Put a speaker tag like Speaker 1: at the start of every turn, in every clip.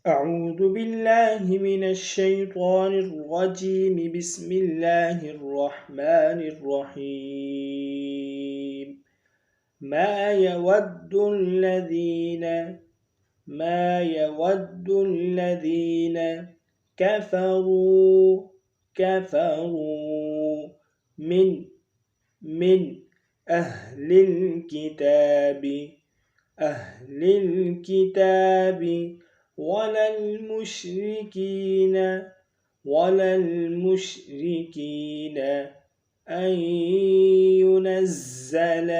Speaker 1: أعوذ بالله من الشيطان الرجيم. بسم الله الرحمن الرحيم. ما يود الذين كفروا من أهل الكتاب ولا المشركين أن ينزل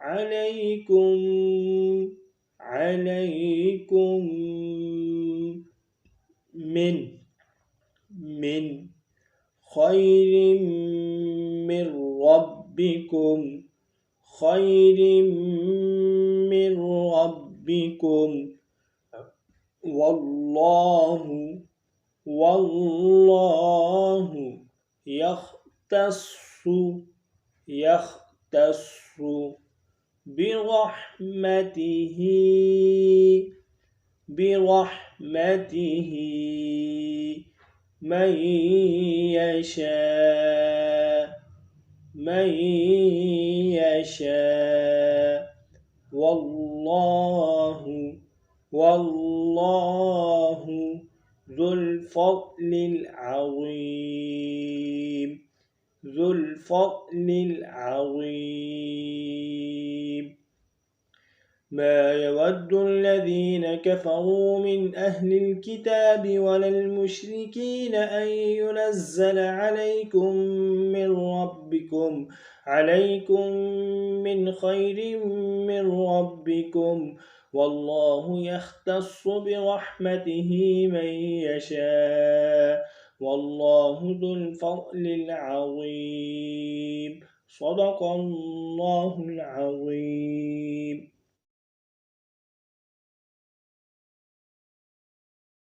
Speaker 1: عليكم من خير من ربكم والله يختص برحمته من يشاء والله ذو الفضل العظيم. ما يود الذين كفروا من أهل الكتاب ولا المشركين أن ينزل عليكم من خير من ربكم والله يختص برحمته من يشاء والله ذو الفضل العظيم. صدق الله العظيم.